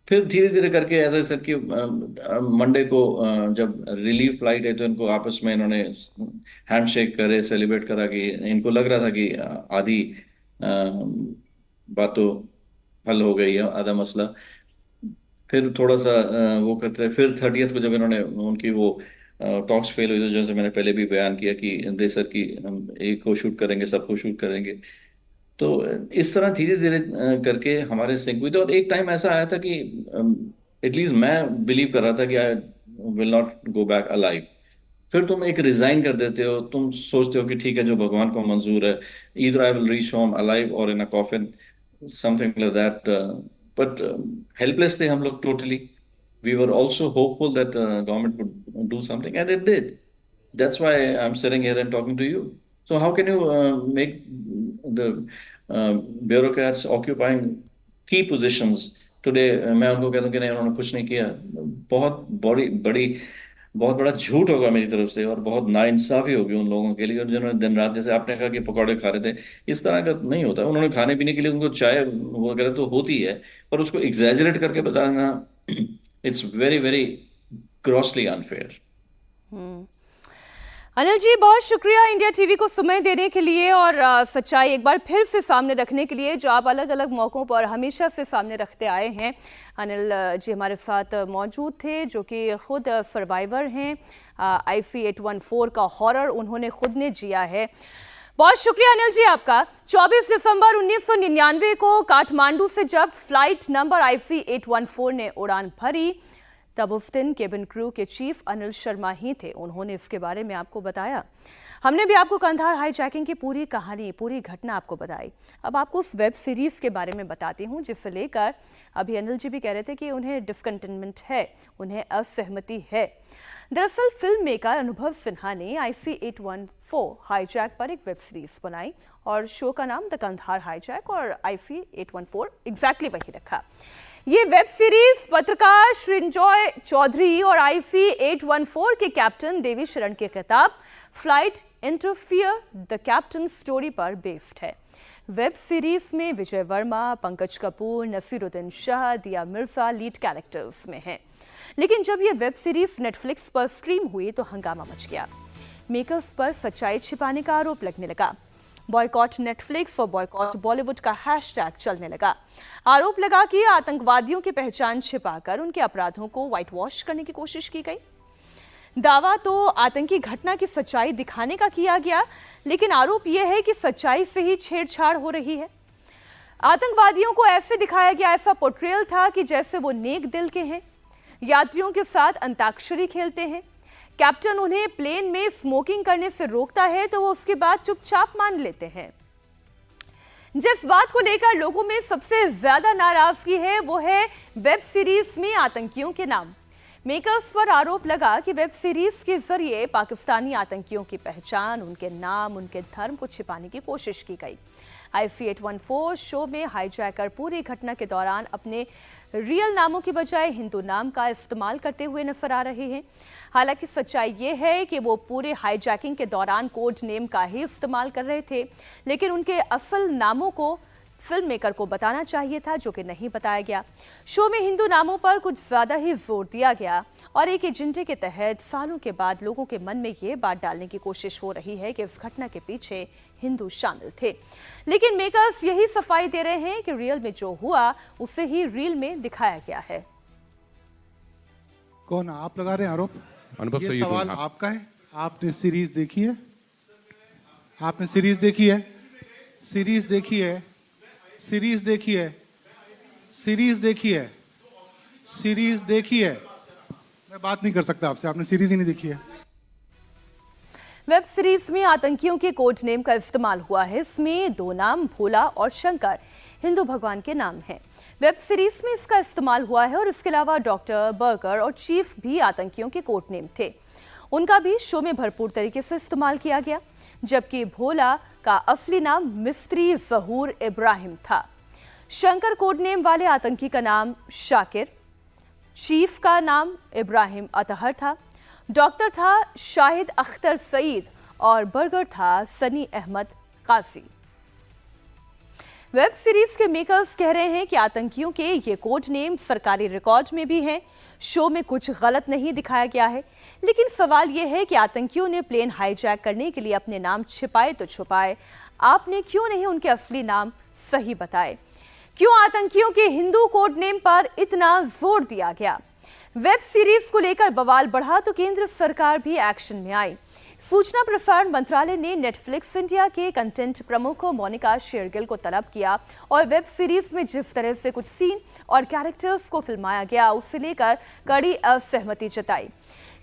फिर धीरे धीरे करके ऐसा सर कि मंडे को जब रिलीफ फ्लाइट है तो इनको आपस में इन्होंने हैंडशेक करे, सेलिब्रेट करा कि इनको लग रहा था कि आधी बात तो हल हो गई है, आधा मसला। फिर थोड़ा सा वो करते रहे। फिर 30th को जब इन्होंने उनकी वो टॉक्स फेल हुई, तो जैसे मैंने पहले भी बयान किया कि दे सर कि हम एक को शूट करेंगे, सबको शूट करेंगे। तो इस तरह धीरे धीरे करके हमारे सिंक हुई थी। और एक टाइम ऐसा आया था कि एटलीस्ट मैं बिलीव कर रहा था कि I will not go back alive. फिर तुम एक रिजाइन कर देते हो, तुम सोचते हो कि ठीक है जो भगवान को मंजूर है, either I will reach home alive और in a coffin, something like that. But helpless थे हम लोग totally. We were also hopeful that government would do something and it did. That's why I'm sitting here and talking to you. So how can you make the bureaucrats occupying key positions today? मैं उनको कहता हूँ कि नहीं उन्होंने कुछ नहीं किया। बहुत बहुत बड़ा झूठ होगा मेरी तरफ से, और बहुत नाइंसाफी होगी उन लोगों के लिए और जिन्होंने दिन रात, जैसे आपने कहा कि पकौड़े खा रहे थे, इस तरह का नहीं होता। उन्होंने खाने पीने के लिए उनको चाय वगैरह तो होती है, पर उसको एग्जैजरेट करके बताना, it's very very grossly unfair. Anil ji, बहुत शुक्रिया इंडिया टीवी को समय देने के लिए और सच्चाई एक बार फिर से सामने रखने के लिए, जो आप अलग अलग मौक़ों पर हमेशा से सामने रखते आए हैं। अनिल जी हमारे साथ मौजूद थे, जो कि खुद सर्वाइवर हैं। IC 814 का हॉरर उन्होंने खुद ने जिया है। बहुत शुक्रिया अनिल जी आपका। 24 दिसंबर 1999 को काठमांडू से जब फ्लाइट नंबर IC 814 ने उड़ान भरी, तब उस दिन केबिन क्रू के चीफ अनिल शर्मा ही थे। उन्होंने इसके बारे में आपको बताया। हमने भी आपको कंधार हाईजैकिंग की पूरी कहानी, पूरी घटना आपको बताई। अब आपको उस वेब सीरीज के बारे में बताती हूँ जिसे लेकर अभी अनिल जी भी कह रहे थे कि उन्हें डिसकंटेनमेंट है, उन्हें असहमति है। दरअसल फिल्म मेकर अनुभव सिन्हा ने IC 814 हाईजैक पर एक वेब सीरीज बनाई और शो का नाम द कंधार हाईजैक और IC 814 एग्जैक्टली वही रखा। ये वेब सीरीज पत्रकार श्रींजॉय चौधरी और IC 814 के कैप्टन देवी शरण के खिताब flight interfere the captain story पर बेस्ड है। वेब सीरीज में विजय वर्मा, पंकज कपूर, नसीरुद्दीन शाह, दिया मिर्जा लीड कैरेक्टर्स में हैं। लेकिन जब यह वेब सीरीज नेटफ्लिक्स पर स्ट्रीम हुई तो हंगामा मच गया। मेकर्स पर सच्चाई छिपाने का आरोप लगने लगा। बॉयकॉट नेटफ्लिक्स और बॉयकॉट बॉलीवुड का हैशटैग चलने लगा। आरोप लगा कि आतंकवादियों की पहचान छिपाकर उनके अपराधों को व्हाइट वॉश करने की कोशिश की गई। दावा तो आतंकी घटना की सच्चाई दिखाने का किया गया, लेकिन आरोप यह है कि सच्चाई से ही छेड़छाड़ हो रही है। आतंकवादियों को ऐसे दिखाया गया, ऐसा पोर्ट्रेयल था कि जैसे वो नेक दिल के हैं, यात्रियों के साथ अंताक्षरी खेलते हैं। कैप्टन उन्हें प्लेन में स्मोकिंग करने से रोकता है तो वो उसके बाद चुपचाप मान लेते हैं। जिस बात को लेकर लोगों में सबसे ज्यादा नाराजगी है वो है वेब सीरीज में आतंकियों के नाम। मेकर्स पर आरोप लगा कि वेब सीरीज के जरिए पाकिस्तानी आतंकियों की पहचान, उनके नाम, उनके धर्म को छिपाने की कोशिश की गई। IC-814 शो में हाईजैकर पूरी घटना के दौरान अपने रियल नामों की बजाय हिंदू नाम का इस्तेमाल करते हुए नजर आ रहे हैं। हालांकि सच्चाई ये है कि वो पूरे हाईजैकिंग के दौरान कोड नेम का ही इस्तेमाल कर रहे थे, लेकिन उनके असल नामों को फिल्म मेकर को बताना चाहिए था, जो कि नहीं बताया गया। शो में हिंदू नामों पर कुछ ज्यादा ही जोर दिया गया और एक एजेंडे के तहत सालों के बाद लोगों के मन में ये बात डालने की कोशिश हो रही है कि इस घटना के पीछे हिंदू शामिल थे। लेकिन मेकर्स यही सफाई दे रहे हैं कि रियल में जो हुआ उसे ही रील में दिखाया गया है। कौन आप लगा रहे हैं आरोप? अनुभव ये सही सवाल आपका है। आपने सीरीज देखी है? आपने सीरीज देखी है? सीरीज देखी है? सीरीज देखी है? सीरीज देखी है? सीरीज देखी है? मैं बात नहीं कर सकता आपसे, आपने सीरीज ही नहीं देखी है। वेब सीरीज में आतंकियों के कोड नेम का इस्तेमाल हुआ है। इसमें दो नाम, भोला और शंकर, हिंदू भगवान के नाम हैं। वेब सीरीज में इसका इस्तेमाल हुआ है और इसके अलावा डॉक्टर, बर्गर और चीफ भी आतंकियों के कोड नेम थे। उनका भी शो में भरपूर तरीके से इस्तेमाल किया गया, जबकि भोला का असली नाम मिस्त्री जहूर इब्राहिम था। शंकर कोड नेम वाले आतंकी का नाम शाकिर, चीफ का नाम इब्राहिम अतहर था, डॉक्टर था शाहिद अख्तर सईद और बर्गर था सनी अहमद काजी। वेब सीरीज के मेकर्स कह रहे हैं कि आतंकियों के ये कोड नेम सरकारी रिकॉर्ड में भी हैं। शो में कुछ गलत नहीं दिखाया गया है, लेकिन सवाल यह है कि आतंकियों ने प्लेन हाईजैक करने के लिए अपने नाम छिपाए तो छुपाए, आपने क्यों नहीं उनके असली नाम सही बताए? क्यों आतंकियों के हिंदू कोड नेम पर इतना जोर दिया गया? वेब सीरीज को लेकर बवाल बढ़ा तो केंद्र सरकार भी एक्शन में आई। सूचना प्रसारण मंत्रालय ने नेटफ्लिक्स इंडिया के कंटेंट प्रमुख मोनिका शेरगिल को तलब किया और वेब सीरीज में जिस तरह से कुछ सीन और कैरेक्टर्स को फिल्माया गया उसे लेकर कड़ी असहमति जताई।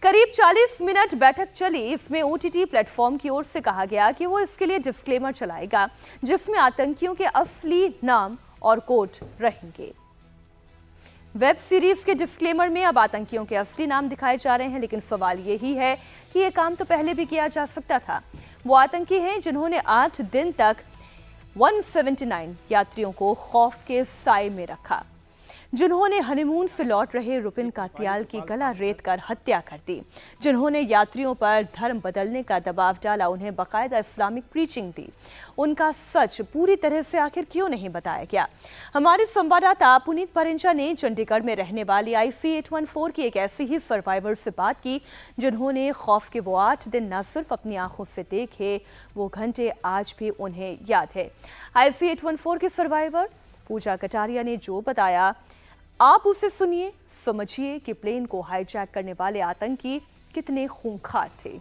करीब 40 मिनट बैठक चली। इसमें OTT प्लेटफॉर्म की ओर से कहा गया कि वो इसके लिए डिस्क्लेमर चलाएगा, जिसमें आतंकियों के असली नाम और कोड रहेंगे। वेब सीरीज के डिस्क्लेमर में अब आतंकियों के असली नाम दिखाए जा रहे हैं, लेकिन सवाल यही है कि यह काम तो पहले भी किया जा सकता था। वो आतंकी हैं जिन्होंने 8 दिन तक 179 यात्रियों को खौफ के साए में रखा, जिन्होंने हनीमून से लौट रहे रुपिन कातियाल की गला रेत कर हत्या कर दी, जिन्होंने यात्रियों पर धर्म बदलने का दबाव डाला, उन्हें बाकायदा इस्लामिक प्रीचिंग दी। उनका सच पूरी तरह से आखिर क्यों नहीं बताया गया? हमारे संवाददाता पुनीत परिंजा ने चंडीगढ़ में रहने वाली IC-814 की एक ऐसी ही सर्वाइवर से बात की, जिन्होंने खौफ के वो 8 दिन न सिर्फ अपनी आंखों से देखे, वो घंटे आज भी उन्हें याद है। IC-814 की सर्वाइवर पूजा कटारिया ने जो बताया, आप उसे सुनिए, समझिए कि प्लेन को हाईजैक करने वाले आतंकी कितने खूंखार थे।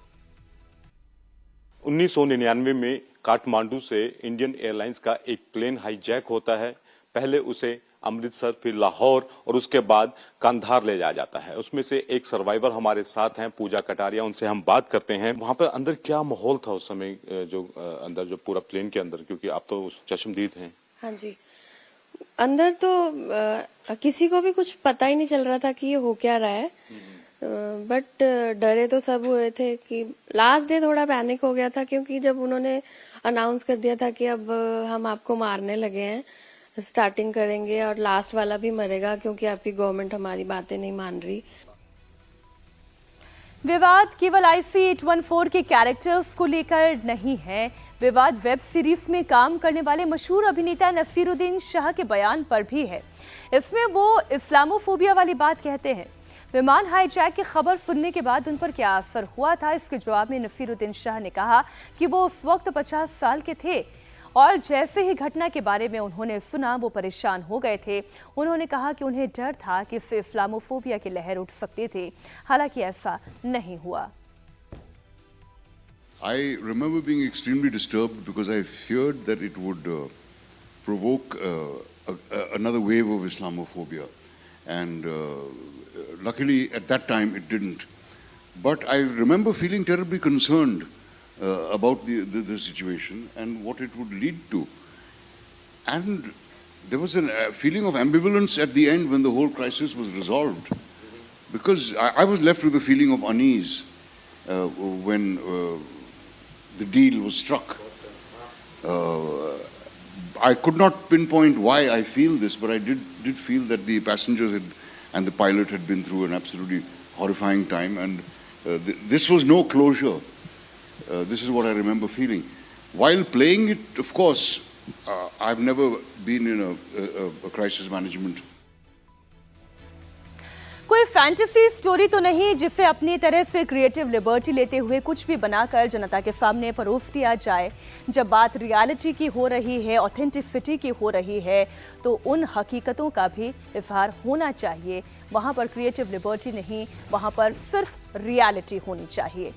1999 में काठमांडू से इंडियन एयरलाइंस का एक प्लेन हाईजैक होता है। पहले उसे अमृतसर, फिर लाहौर और उसके बाद कंधार ले जाया जाता है। उसमें से एक सर्वाइवर हमारे साथ हैं, पूजा कटारिया, उनसे हम बात करते हैं। वहां पर अंदर क्या माहौल था उस समय, जो अंदर जो पूरा प्लेन के अंदर, क्योंकि आप तो चश्मदीद हैं। हाँ जी, अंदर तो किसी को भी कुछ पता ही नहीं चल रहा था कि ये हो क्या रहा है, बट डरे तो सब हुए थे। कि लास्ट डे थोड़ा पैनिक हो गया था, क्योंकि जब उन्होंने अनाउंस कर दिया था कि अब हम आपको मारने लगे हैं, स्टार्टिंग करेंगे और लास्ट वाला भी मरेगा क्योंकि आपकी गवर्नमेंट हमारी बातें नहीं मान रही। विवाद केवल IC-814 के कैरेक्टर्स को लेकर नहीं है, विवाद वेब सीरीज में काम करने वाले मशहूर अभिनेता नसीरुद्दीन शाह के बयान पर भी है। इसमें वो इस्लामोफोबिया वाली बात कहते हैं। विमान हाईजैक की खबर सुनने के बाद उन पर क्या असर हुआ था, इसके जवाब में नसीरुद्दीन शाह ने कहा कि वो उस वक्त 50 साल के थे और जैसे ही घटना के बारे में उन्होंने सुना वो परेशान हो गए थे। उन्होंने कहा कि उन्हें डर था कि इससे इस्लामोफोबिया की लहर उठ सकती थी, हालांकि ऐसा नहीं हुआ। I remember being extremely disturbed because I feared that it would provoke another wave of Islamophobia. And luckily at that time it didn't. But I remember feeling terribly concerned about the situation and what it would lead to. And there was a feeling of ambivalence at the end when the whole crisis was resolved. Because I was left with a feeling of unease when the deal was struck. I could not pinpoint why I feel this, but I did feel that the passengers and the pilot had been through an absolutely horrifying time, and this was no closure. This is what I remember feeling. While playing it, of course, I've never been in a crisis management. कोई फैंटेसी स्टोरी तो नहीं जिसे अपनी तरह से क्रिएटिव लिबर्टी लेते हुए कुछ भी बनाकर जनता के सामने परोस दिया जाए। जब बात रियलिटी की हो रही है, ऑथेंटिसिटी की हो रही है, तो उन हकीकतों का भी इजहार होना चाहिए। वहां पर क्रिएटिव लिबर्टी नहीं, वहां पर सिर्फ रियलिटी होनी चाहिए।